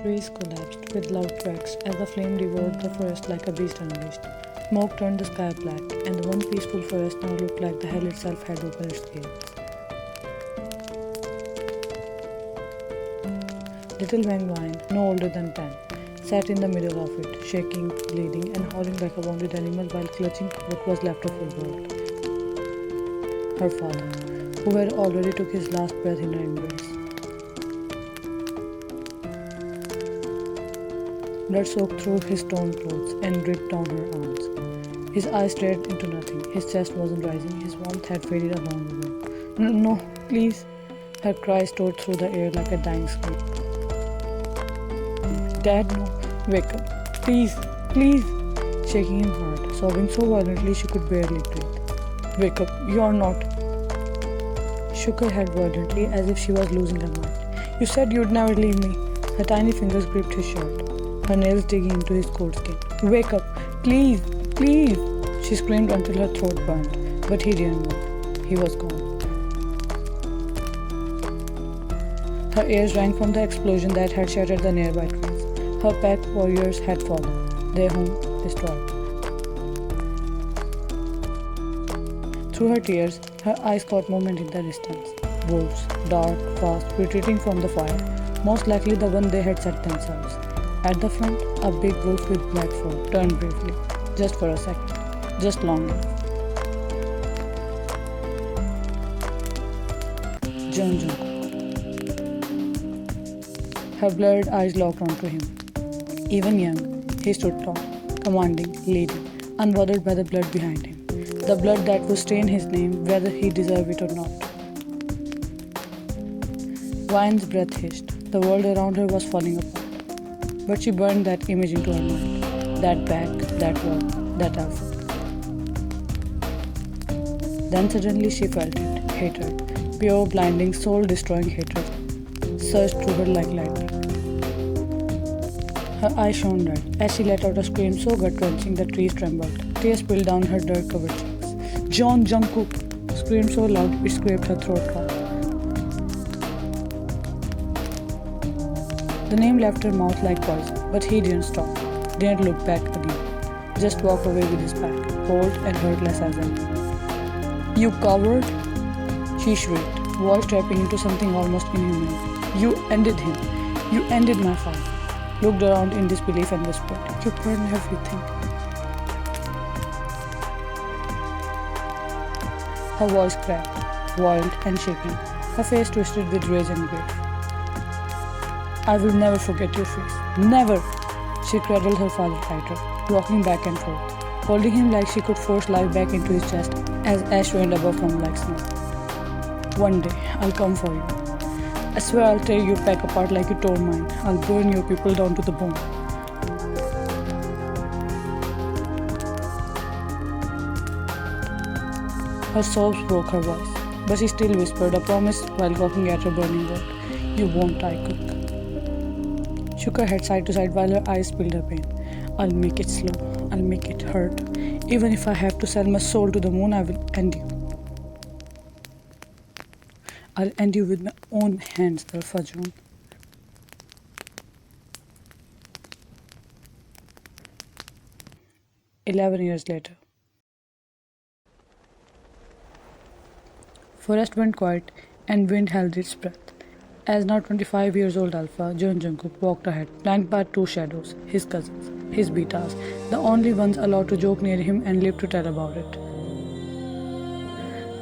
Trees collapsed with loud cracks as the flame devoured the forest like a beast unleashed. Smoke turned the sky black, and the one peaceful forest now looked like the hell itself had opened its gates. Little Wang Lion, no older than 10, sat in the middle of it, shaking, bleeding, and howling like a wounded animal while clutching what was left of her world. Her father, who had already took his last breath in her embrace. Blood soaked through his torn clothes and dripped down her arms. His eyes stared into nothing. His chest wasn't rising. His warmth had faded long ago. No, no, please. Her cries tore through the air like a dying scream. Dad, no. Wake up. Please, please. Shaking him hard, sobbing so violently she could barely breathe. Wake up. You're not. Shook her head violently as if she was losing her mind. You said you'd never leave me. Her tiny fingers gripped his shirt, her nails digging into his cold skin. Wake up. Please, please. She screamed until her throat burned, but he didn't move. He was gone. Her ears rang from the explosion that had shattered the nearby trees. Her pack warriors had fallen, their home destroyed. Through her tears, her eyes caught movement in the distance. Wolves, dark, fast, retreating from the fire, most likely the one they had set themselves. At the front, a big wolf with black fur turned briefly, just for a second, just long enough. Jeon Jungkook. Her blurred eyes locked onto him. Even young, he stood tall, commanding, leading, unbothered by the blood behind him. The blood that would stain his name whether he deserved it or not. Vine's breath hissed. The world around her was falling apart. But she burned that image into her mind. That back, that wall, that outfit. Then suddenly she felt it. Hatred. Pure, blinding, soul-destroying hatred surged through her like lightning. Her eyes shone red as she let out a scream so gut-wrenching the trees trembled. Tears spilled down her dirt-covered cheeks. Jeon Jungkook screamed so loud it scraped her throat dry. The name left her mouth like poison, but he didn't stop, didn't look back again. Just walked away with his pack, cold and hurtless as ever. You coward! She shrieked, voice tapping into something almost inhuman. You ended him. You ended my father. Looked around in disbelief and whispered, You burned everything. Her voice cracked, wild and shaking, her face twisted with rage and grief. I will never forget your face. Never! She cradled her father tighter, rocking back and forth, holding him like she could force life back into his chest as ash rained above him like snow. One day, I'll come for you. I swear I'll tear your pack apart like you tore mine. I'll burn your people down to the bone. Her sobs broke her voice, but she still whispered a promise while walking at her burning world. You won't die, Cook. Shook her head side to side while her eyes spilled her pain. I'll make it slow. I'll make it hurt. Even if I have to sell my soul to the moon, I will end you. I'll end you with my own hands, Alpha June. "11 years later. Forest went quiet and wind held its breath. As now 25 years old Alpha, Jeon Jungkook walked ahead, flanked by two shadows, his cousins, his betas, the only ones allowed to joke near him and live to tell about it.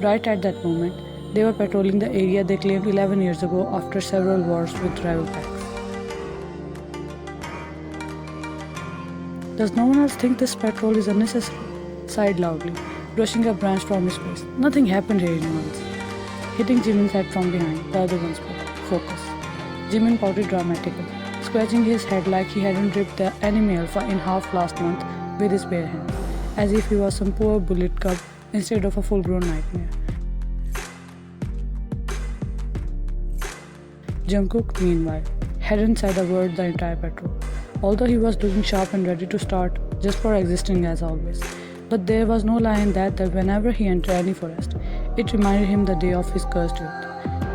Right at that moment, they were patrolling the area they claimed 11 years ago after several wars with rival packs. Does no one else think this patrol is unnecessary? Sighed loudly, brushing a branch from his face. Nothing happened here once. Hitting Jimin's head from behind, the other one spoke. Focus. Jimin pouted dramatically, scratching his head like he hadn't ripped the enemy Alpha in half last month with his bare hands, as if he was some poor bullet cub instead of a full-grown nightmare. Jungkook, meanwhile, hadn't said a word the entire patrol, although he was looking sharp and ready to start just for existing as always. But there was no lie in that whenever he entered any forest, it reminded him the day of his cursed youth.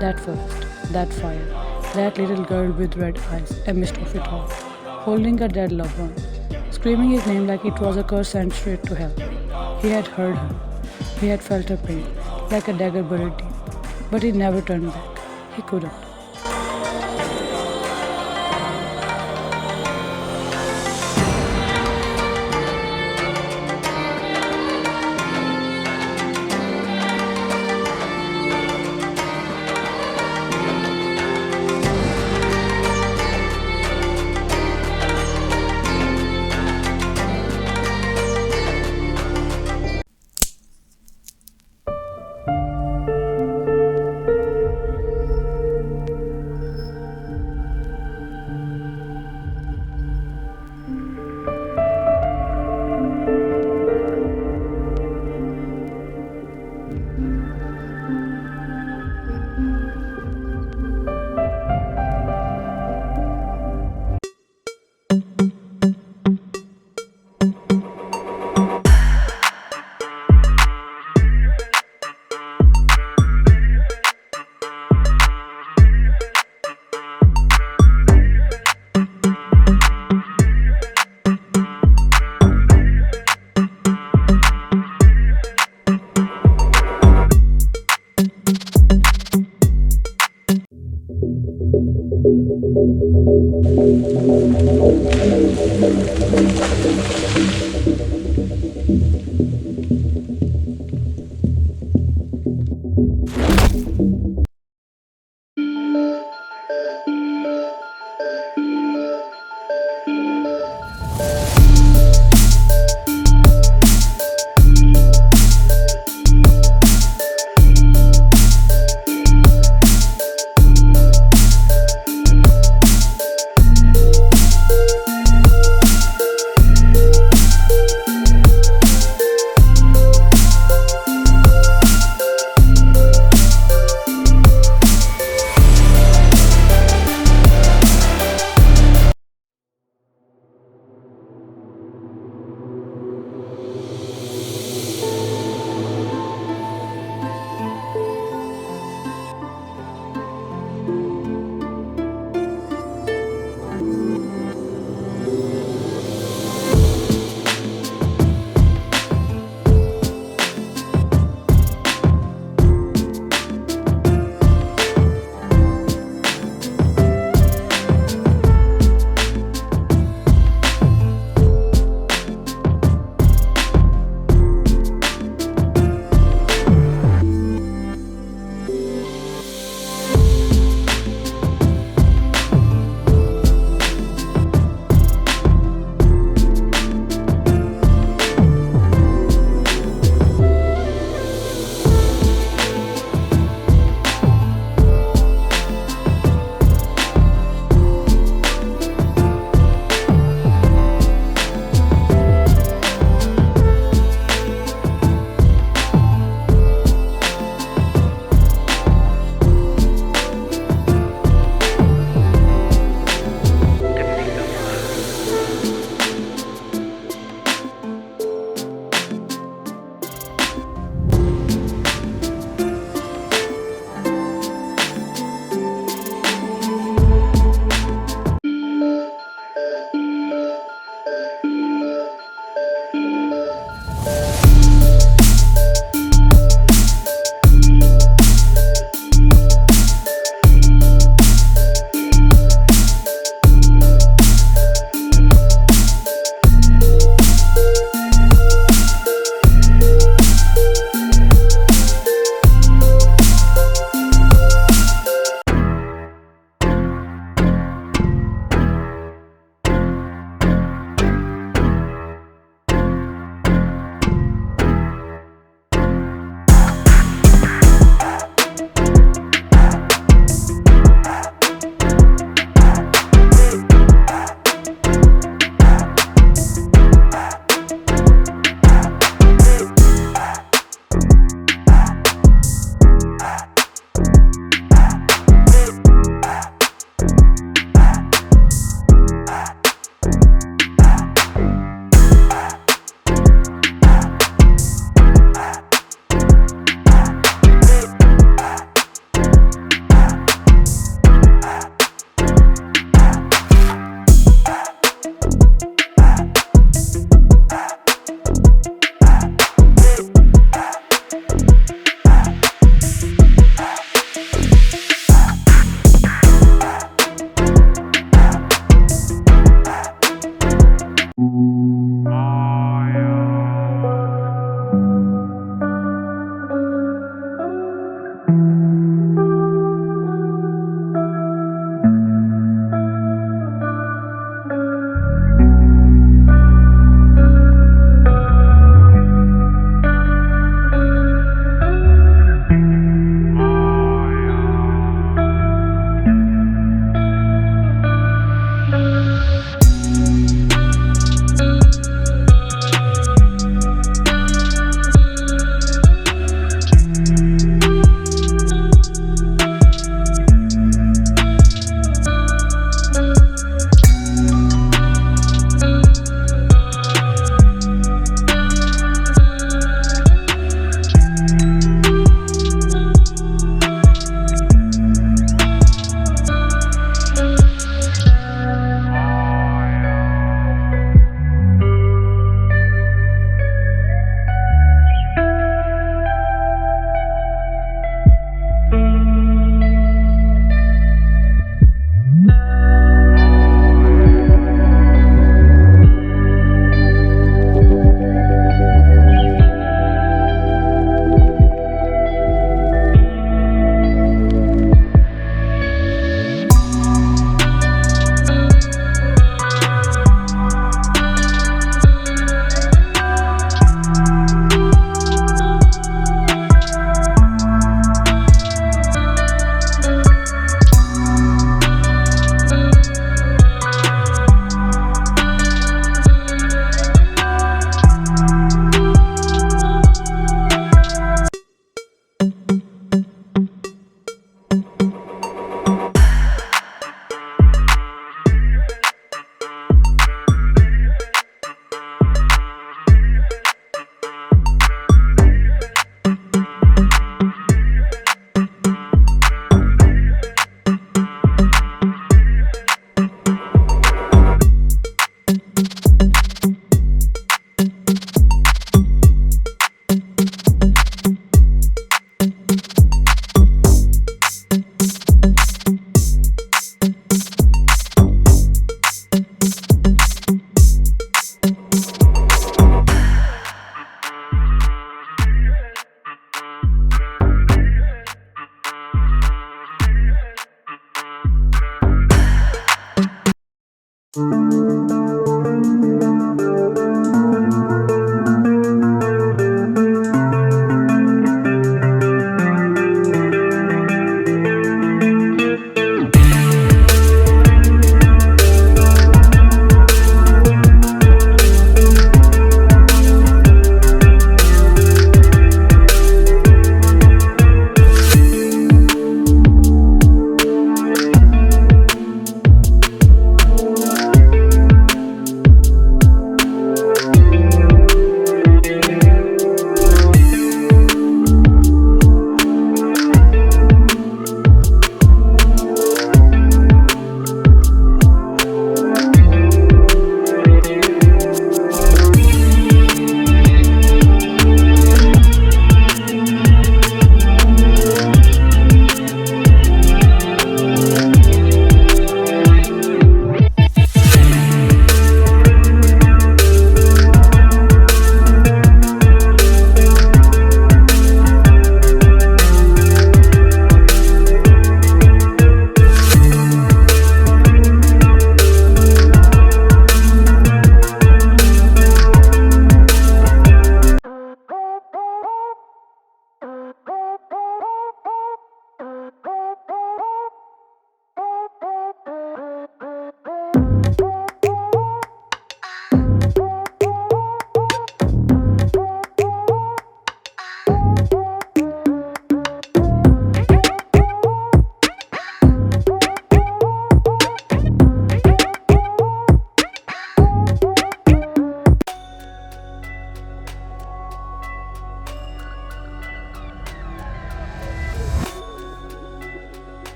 That forest, that fire, That little girl with red eyes, amidst of it all, holding a dead loved one, screaming his name like it was a curse sent straight to hell. He had heard her. He had felt her pain, like a dagger buried deep. But he never turned back. He couldn't.